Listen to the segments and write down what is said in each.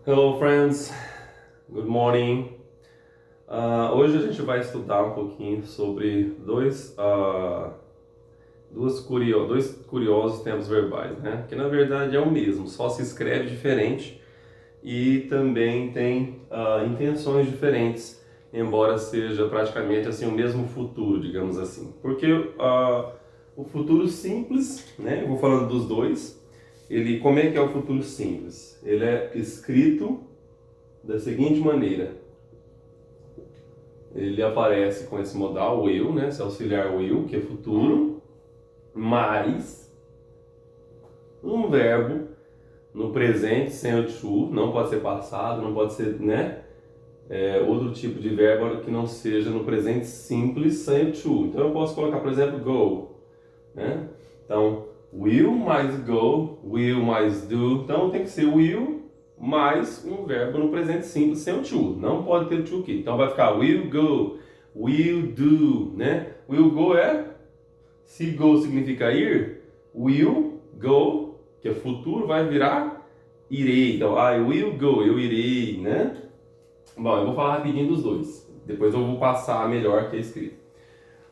Hello, friends. Good morning. Hoje a gente vai estudar um pouquinho sobre dois curiosos tempos verbais, né? Que na verdade é o mesmo, só se escreve diferente e também tem intenções diferentes, embora seja praticamente assim o mesmo futuro, digamos assim. Porque o futuro simples, né? Eu vou falando dos dois. Como é que é o futuro simples? Ele é escrito da seguinte maneira: ele aparece com esse modal will, né? Esse auxiliar will, que é futuro, mais um verbo no presente sem o to, não pode ser passado, não pode ser, né? Outro tipo de verbo que não seja no presente simples sem o to. Então eu posso colocar, por exemplo, go, né? Então, will mais go, will mais do. Então tem que ser will mais um verbo no presente simples sem o to. Não pode ter o to aqui. Então vai ficar will go, will do, né? Will go se go significa ir, will go, que é futuro, vai virar irei. Então, I will go, eu irei, né? Bom, eu vou falar rapidinho dos dois. Depois eu vou passar melhor que é escrito.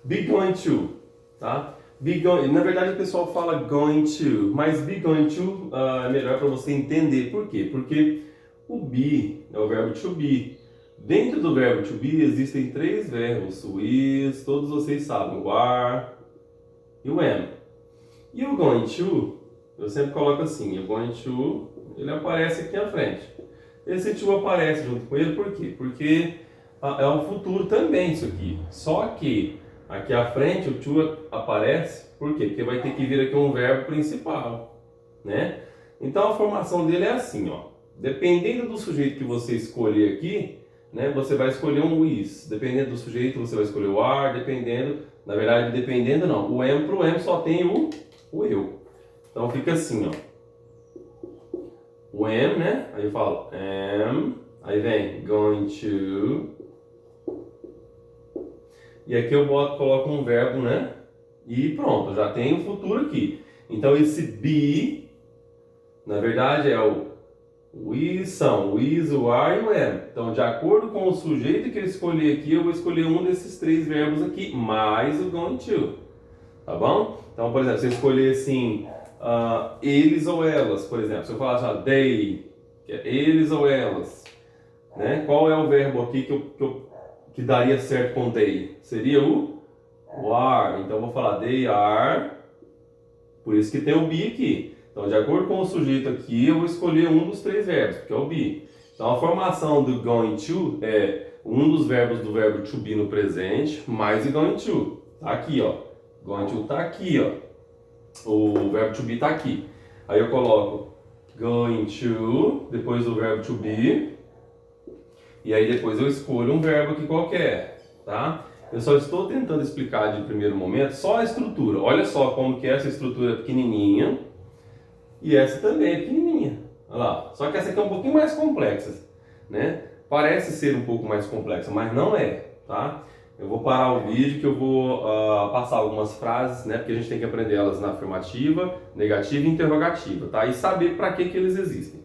Be going to, tá? Be going, na verdade o pessoal fala going to, mas be going to é melhor para você entender. Por quê? Porque o be é o verbo to be. Dentro do verbo to be existem três verbos: o is, todos vocês sabem, o are e o am. E o going to, eu sempre coloco assim, o going to, ele aparece aqui na frente. Esse to aparece junto com ele, por quê? Porque é o futuro também isso aqui. Só que aqui à frente o to aparece, por quê? Porque vai ter que vir aqui um verbo principal, né? Então a formação dele é assim, ó. Dependendo do sujeito que você escolher aqui, né, você vai escolher um is. Dependendo do sujeito, você vai escolher o are, dependendo não. O am pro am só tem o eu. Então fica assim, ó. O am, né? Aí eu falo am, aí vem going to. E aqui eu coloco um verbo, né? E pronto, já tem o futuro aqui. Então esse be, na verdade é o is são o is, o are e o am. Então de acordo com o sujeito que eu escolher aqui, eu vou escolher um desses três verbos aqui, mais o going to. Tá bom? Então, por exemplo, se eu escolher assim, eles ou elas, por exemplo, se eu falar já they, que é eles ou elas, né? Qual é o verbo aqui que daria certo com they? Seria o are. Então eu vou falar they are, por isso que tem o be aqui. Então, de acordo com o sujeito aqui, eu vou escolher um dos três verbos, que é o be. Então, a formação do going to é um dos verbos do verbo to be no presente, mais o going to. Tá aqui, ó. Going to tá aqui, ó. O verbo to be tá aqui. Aí eu coloco going to, depois do verbo to be, e aí depois eu escolho um verbo aqui qualquer, tá? Eu só estou tentando explicar de primeiro momento só a estrutura. Olha só como que essa estrutura é pequenininha e essa também é pequenininha. Olha lá. Só que essa aqui é um pouquinho mais complexa, né? Parece ser um pouco mais complexa, mas não é, tá? Eu vou parar o vídeo que eu vou passar algumas frases, né? Porque a gente tem que aprender elas na afirmativa, negativa e interrogativa, tá? E saber para que eles existem.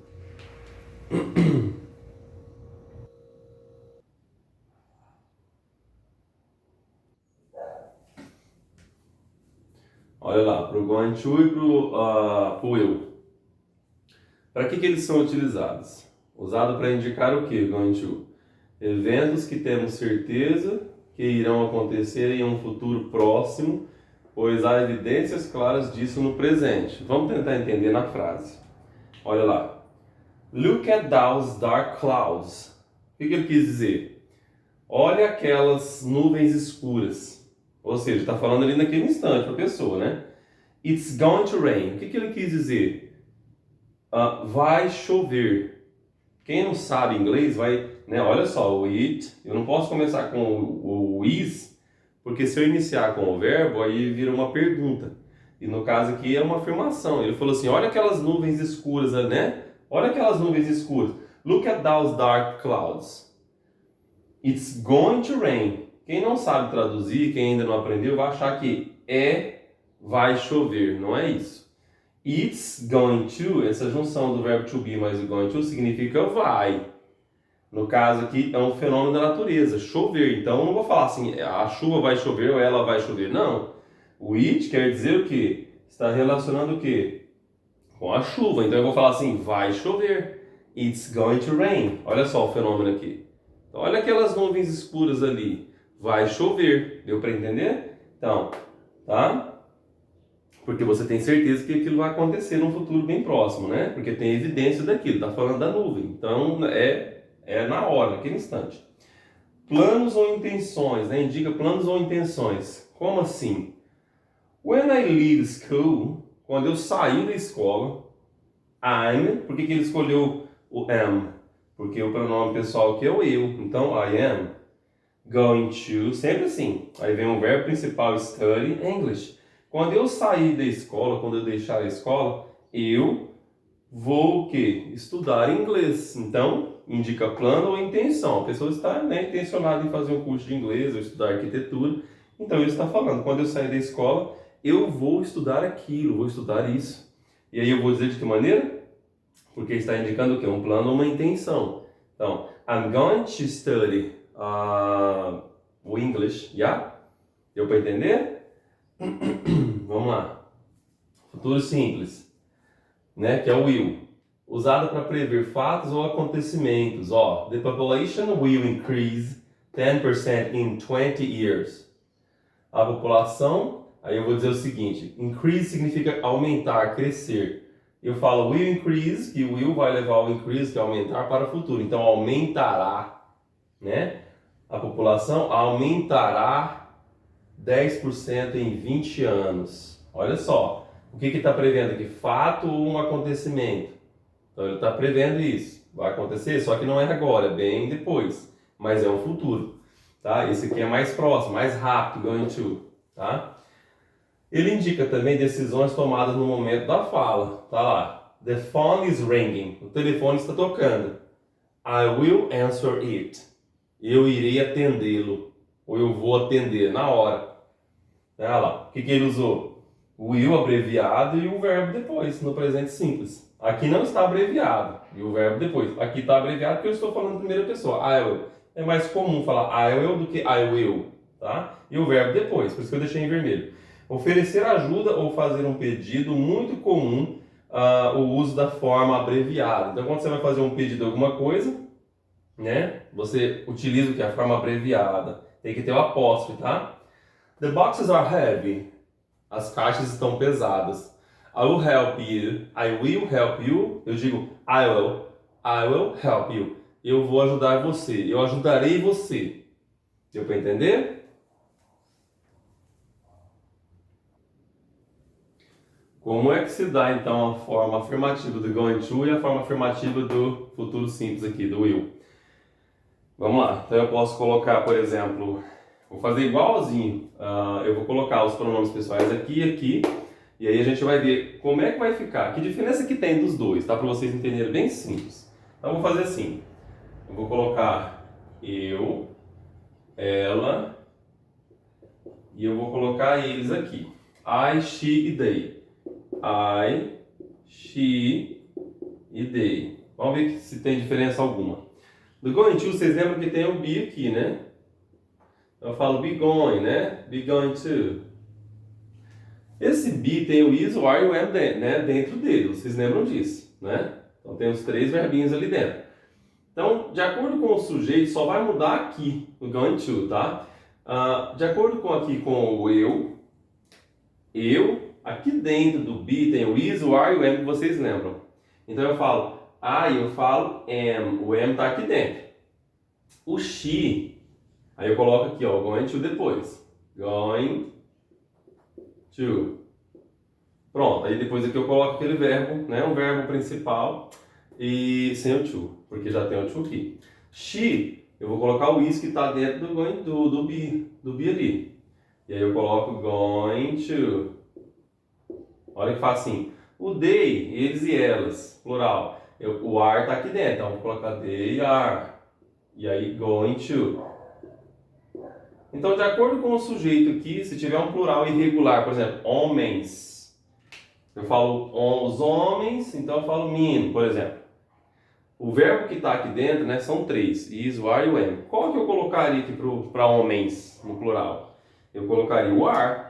Olha lá, para o going to e para o will. Para que eles são utilizados? Usado para indicar o que, going to? Eventos que temos certeza que irão acontecer em um futuro próximo, pois há evidências claras disso no presente. Vamos tentar entender na frase. Olha lá. Look at those dark clouds. O que ele quis dizer? Olha aquelas nuvens escuras. Ou seja, está falando ali naquele instante para a pessoa, né? It's going to rain. O que ele quis dizer? Vai chover. Quem não sabe inglês vai, né? Olha só, o it, eu não posso começar com o is, porque se eu iniciar com o verbo, aí vira uma pergunta. E no caso aqui é uma afirmação. Ele falou assim: olha aquelas nuvens escuras, né? Olha aquelas nuvens escuras. Look at those dark clouds. It's going to rain. Quem não sabe traduzir, quem ainda não aprendeu, vai achar que vai chover. Não é isso. It's going to, essa junção do verbo to be mais o going to significa vai. No caso aqui é um fenômeno da natureza, chover. Então eu não vou falar assim, a chuva vai chover ou ela vai chover. Não. O it quer dizer o quê? Está relacionando o quê? Com a chuva. Então eu vou falar assim, vai chover. It's going to rain. Olha só o fenômeno aqui. Então, olha aquelas nuvens escuras ali. Vai chover. Deu para entender? Então, tá? Porque você tem certeza que aquilo vai acontecer num futuro bem próximo, né? Porque tem evidência daquilo. Tá falando da nuvem. Então é na hora, naquele instante. Planos ou intenções, né? Indica planos ou intenções. Como assim? When I leave school, quando eu sair da escola, I'm, por que ele escolheu o am? Porque o pronome pessoal aqui é o eu. Então, I am going to, sempre assim. Aí vem o verbo principal, study English. Quando eu sair da escola, quando eu deixar a escola, eu vou o quê? Estudar inglês. Então, indica plano ou intenção. A pessoa está, né, intencionada em fazer um curso de inglês ou estudar arquitetura. Então, ele está falando, quando eu sair da escola, eu vou estudar aquilo, vou estudar isso. E aí eu vou dizer de que maneira? Porque está indicando o quê? Um plano ou uma intenção. Então, I'm going to study o English, yeah? Deu para entender? Vamos lá. Futuro simples, né? Que é o will. Usado para prever fatos ou acontecimentos. Ó, the population will increase 10% in 20 years. A população, aí eu vou dizer o seguinte, increase significa aumentar, crescer. Eu falo will increase, que o will vai levar o increase, que é aumentar, para o futuro. Então, aumentará, né? A população aumentará 10% em 20 anos. Olha só, o que está prevendo aqui? Fato ou um acontecimento? Então, ele está prevendo isso. Vai acontecer, só que não é agora, é bem depois. Mas é um futuro, tá? Esse aqui é mais próximo, mais rápido, going to, tá? Ele indica também decisões tomadas no momento da fala. Tá lá. The phone is ringing. O telefone está tocando. I will answer it. Eu irei atendê-lo. Ou eu vou atender na hora. Olha lá. O que ele usou? O will abreviado e o verbo depois, no presente simples. Aqui não está abreviado. E o verbo depois. Aqui está abreviado porque eu estou falando em primeira pessoa. I will. É mais comum falar I will do que I will. Tá? E o verbo depois. Por isso que eu deixei em vermelho. Oferecer ajuda ou fazer um pedido, muito comum o uso da forma abreviada. Então, quando você vai fazer um pedido de alguma coisa, né, você utiliza o que? A forma abreviada. Tem que ter o apóstrofe, tá? The boxes are heavy. As caixas estão pesadas. I will help you. I will help you. Eu digo I will help you. Eu vou ajudar você. Eu ajudarei você. Deu para entender? Como é que se dá, então, a forma afirmativa do going to e a forma afirmativa do futuro simples aqui, do will? Vamos lá. Então, eu posso colocar, por exemplo, vou fazer igualzinho. Eu vou colocar os pronomes pessoais aqui e aqui, e aí a gente vai ver como é que vai ficar. Que diferença que tem dos dois, tá? Para vocês entenderem bem simples. Então, eu vou fazer assim. Eu vou colocar eu, ela, e eu vou colocar eles aqui. I, she e they. I, she e they. Vamos ver se tem diferença alguma. Do going to, vocês lembram que tem o be aqui, né? Eu falo be going, né? Be going to. Esse be tem o is, o are e o am, né, dentro dele. Vocês lembram disso, né? Então tem os três verbinhos ali dentro. Então, de acordo com o sujeito, só vai mudar aqui no going to, tá? De acordo com aqui com o eu, aqui dentro do be tem o is, o are e o am que vocês lembram. Então eu falo I, eu falo am, o am está aqui dentro. O she, aí eu coloco aqui, ó, going to depois. Going to. Pronto, aí depois aqui eu coloco aquele verbo, né, um verbo principal e sem o to, porque já tem o to aqui. She, eu vou colocar o is que está dentro do going do be ali. E aí eu coloco going to. Olha que facinho. O they, eles e elas, plural. O are está aqui dentro, então vou colocar they are. E aí going to. Então, de acordo com o sujeito aqui, se tiver um plural irregular, por exemplo, homens, Eu falo os homens, então eu falo men, por exemplo. O verbo que está aqui dentro, né, são três, is, o are e o am. Qual que eu colocaria aqui para homens, no plural? Eu colocaria o are.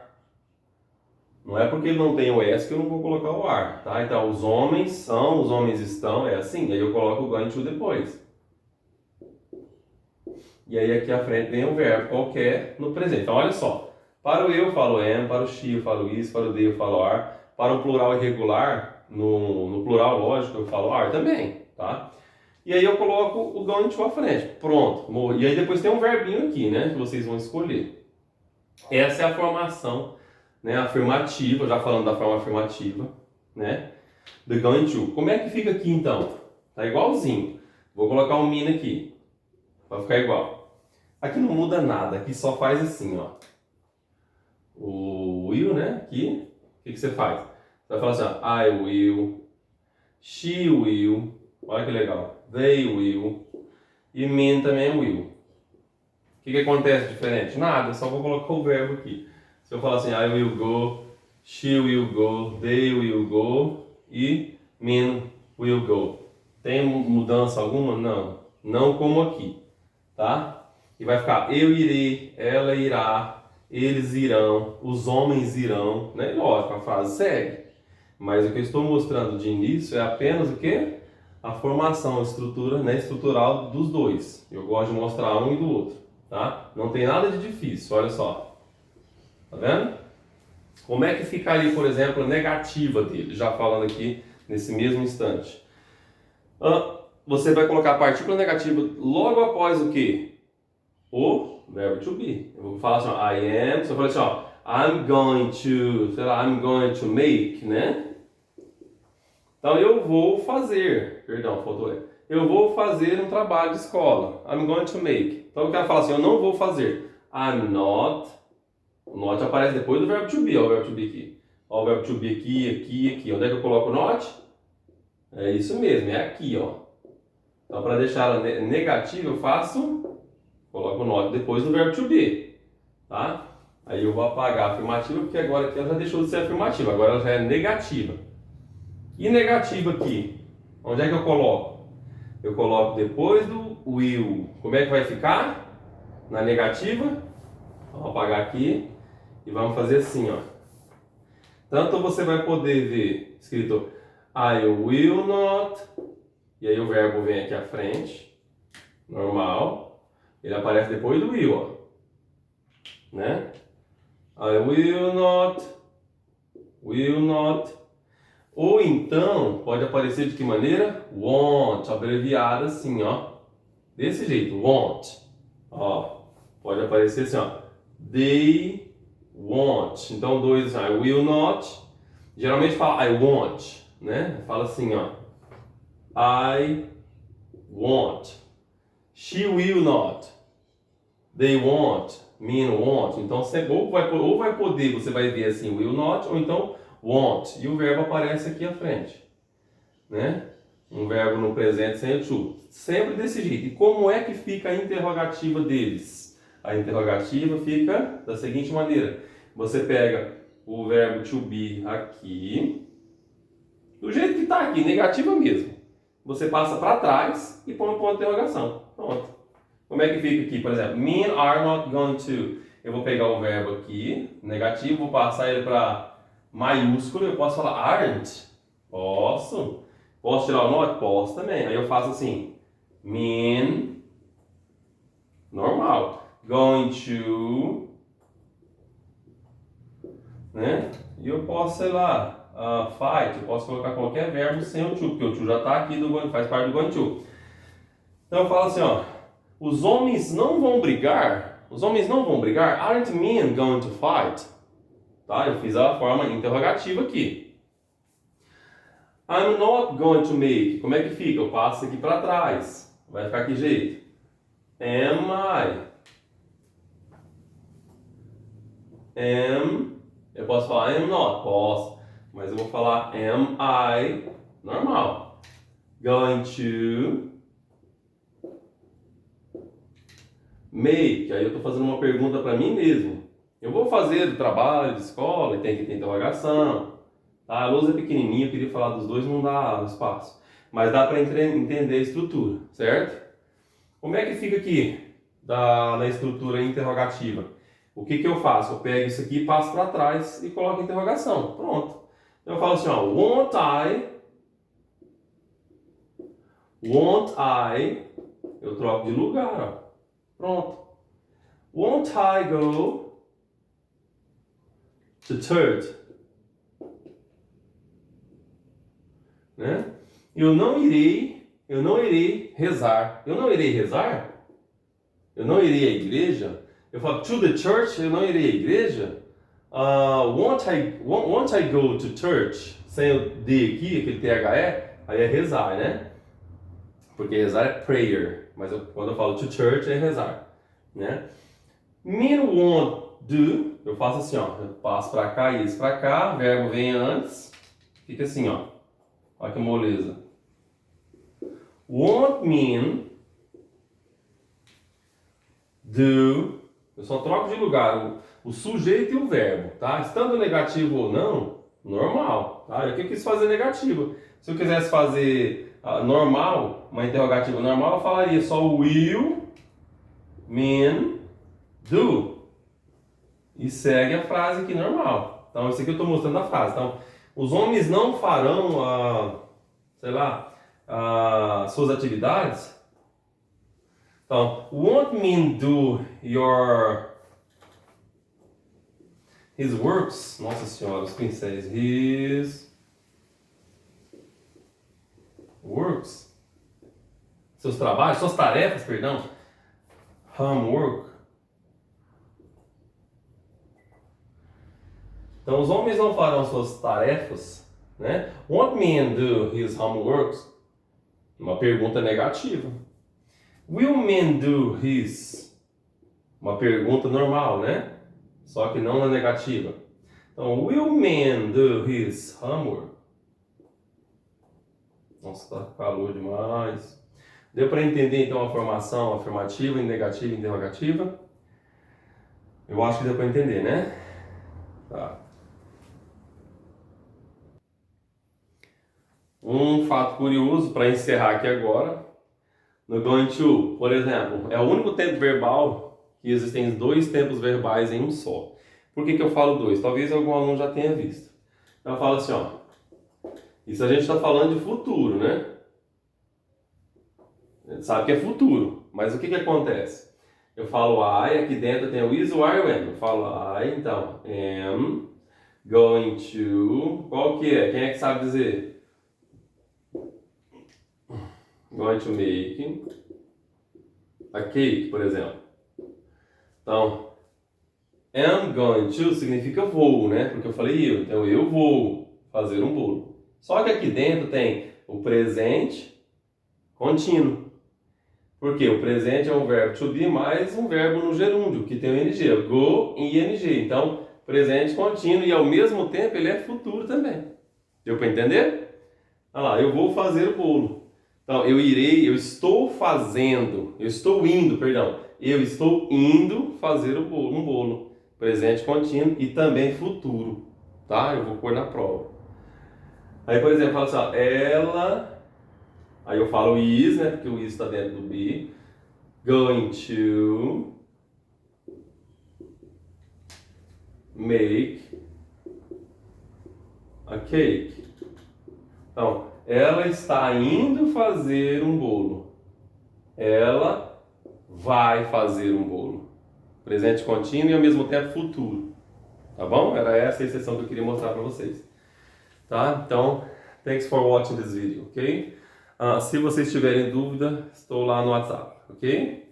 Não é porque ele não tem o s que eu não vou colocar o are, tá? Então, os homens são, os homens estão, é assim. Aí eu coloco o going to depois. E aí aqui à frente vem o verbo qualquer no presente. Então, olha só. Para o eu falo am, para o she eu falo is, para o they eu falo are. Para o plural irregular, no plural lógico eu falo are também, tá? E aí eu coloco o going to à frente. Pronto. E aí depois tem um verbinho aqui, né? Que vocês vão escolher. Essa é a formação, né, afirmativa, já falando da forma afirmativa, né? The going to. Como é que fica aqui então? Tá igualzinho. Vou colocar um min aqui. Vai ficar igual. Aqui não muda nada. Aqui só faz assim, ó. O will, né? Aqui. O que você faz? Você vai falar assim, ó. I will. She will. Olha que legal. They will. E mean também will. O que acontece diferente? Nada, só vou colocar o verbo aqui. Se eu falar assim, I will go, she will go, they will go e mean will go. Tem mudança alguma? Não. Não como aqui, tá? E vai ficar eu irei, ela irá, eles irão, os homens irão, né? Lógico, a frase segue. Mas o que eu estou mostrando de início é apenas o quê? A formação, a estrutura, né, estrutural dos dois. Eu gosto de mostrar um e do outro, tá? Não tem nada de difícil, olha só. Tá vendo? Como é que ficaria, por exemplo, a negativa dele? Já falando aqui nesse mesmo instante. Você vai colocar a partícula negativa logo após o quê? O verbo to be. Eu vou falar assim, ó, I am. Se eu falar assim, ó, I'm going to, sei lá, I'm going to make, né? Então eu vou fazer, perdão, faltou é. Eu vou fazer um trabalho de escola. I'm going to make. Então eu quero falar assim, eu não vou fazer. I'm not. O not aparece depois do verbo to be. Olha o verbo to be aqui. Olha o verbo to be aqui, aqui, aqui. Onde é que eu coloco o not? É isso mesmo, é aqui, ó. Então para deixar ela negativa eu faço, coloco o not depois do verbo to be, tá? Aí eu vou apagar a afirmativa porque agora aqui ela já deixou de ser afirmativa, agora ela já é negativa. E negativa aqui, onde é que eu coloco? Eu coloco depois do will. Como é que vai ficar? Na negativa, vamos apagar aqui e vamos fazer assim, ó. Tanto você vai poder ver escrito I will not, e aí o verbo vem aqui à frente, normal. Ele aparece depois do will, ó. Né? I will not, will not. Ou então, pode aparecer de que maneira? Want, abreviado assim, ó. Desse jeito, want. Ó, pode aparecer assim, ó. They want. Então, dois assim, I will not. Geralmente fala I want, né? Fala assim, ó. I want. She will not. They want. Mean want. Então, ou vai poder, você vai ver assim, will not, ou então want, e o verbo aparece aqui à frente, né? Um verbo no presente sem o to. Sempre desse jeito. E como é que fica a interrogativa deles? A interrogativa fica da seguinte maneira. Você pega o verbo to be aqui, do jeito que está aqui, negativa mesmo. Você passa para trás e põe um ponto de interrogação. Pronto. Como é que fica aqui? Por exemplo, men are not going to. Eu vou pegar o verbo aqui, negativo, vou passar ele para maiúsculo, eu posso falar aren't? Posso. Posso tirar o not? Posso também. Aí eu faço assim, men, normal, going to, né? E eu posso, sei lá, fight, eu posso colocar qualquer verbo sem o to, porque o to já está aqui, faz parte do going to. Então eu falo assim, ó, os homens não vão brigar, aren't men going to fight? Tá? Eu fiz a forma interrogativa aqui. I'm not going to make. Como é que fica? Eu passo aqui para trás. Vai ficar que jeito? Am I? Am. Eu posso falar am not? Posso. Mas eu vou falar am I. Normal. Going to make. Aí eu estou fazendo uma pergunta para mim mesmo. Eu vou fazer o trabalho de escola e tem que ter interrogação. Tá? A lousa é pequenininha, eu queria falar dos dois, não dá espaço. Mas dá para entender a estrutura, certo? Como é que fica aqui na estrutura interrogativa? O que eu faço? Eu pego isso aqui, passo para trás e coloco interrogação. Pronto. Então eu falo assim, ó, won't I, eu troco de lugar, ó. Pronto. Won't I go to church? Né? Eu não irei rezar. Eu não irei rezar? Eu não irei à igreja? Eu falo to the church, eu não irei à igreja? Won't I go to church? Sem o D aqui, aquele THE, aí é rezar, né? Porque rezar é prayer, mas quando eu falo to church é rezar, né? Me won't do, eu faço assim, ó, eu passo pra cá e isso pra cá, o verbo vem antes, fica assim, ó. Olha que moleza. Won't mean do, eu só troco de lugar o sujeito e o verbo, tá? Estando negativo ou não, normal, tá? Aqui eu quis fazer negativo. Se eu quisesse fazer normal, uma interrogativa normal, eu falaria só will, mean, do. E segue a frase aqui normal. Então, isso aqui eu estou mostrando a frase. Então, os homens não farão, sei lá, suas atividades. Então, won't mean do his works. Nossa senhora, os pincéis. His works. Seus trabalhos, suas tarefas, perdão. Homework. Então, os homens não farão suas tarefas, né? Won't men do his homeworks? Uma pergunta negativa. Will men do his? Uma pergunta normal, né? Só que não na negativa. Então, will men do his homework? Nossa, tá calor demais. Deu para entender então a formação afirmativa, negativa e interrogativa? Eu acho que deu para entender, né? Tá. Um fato curioso para encerrar aqui agora. No going to, por exemplo, é o único tempo verbal que existem dois tempos verbais em um só. Por que eu falo dois? Talvez algum aluno já tenha visto. Então eu falo assim, ó. Isso a gente está falando de futuro, né? A gente sabe que é futuro. Mas o que acontece? Eu falo I, aqui dentro tem o is, o are, o am. Eu falo I, então, am going to... Qual que é? Quem é que sabe dizer? Going to make a cake, por exemplo. Então, am going to significa vou, né? Porque eu falei eu. Então, eu vou fazer um bolo. Só que aqui dentro tem o presente contínuo. Porque o presente é um verbo to be mais um verbo no gerúndio, que tem o ing. Go e ing. Então, presente contínuo e ao mesmo tempo ele é futuro também. Deu para entender? Olha lá, eu vou fazer o bolo. Então, eu estou indo fazer um bolo. Presente contínuo e também futuro, tá? Eu vou pôr na prova. Aí, por exemplo, eu falo assim, ó, ela... Aí eu falo is, né? Porque o is está dentro do be. Going to make a cake. Então, ela está indo fazer um bolo. Ela vai fazer um bolo. Presente contínuo e ao mesmo tempo futuro. Tá bom? Era essa a exceção que eu queria mostrar para vocês. Tá? Então, thanks for watching this video, ok? Se vocês tiverem dúvida, estou lá no WhatsApp, ok?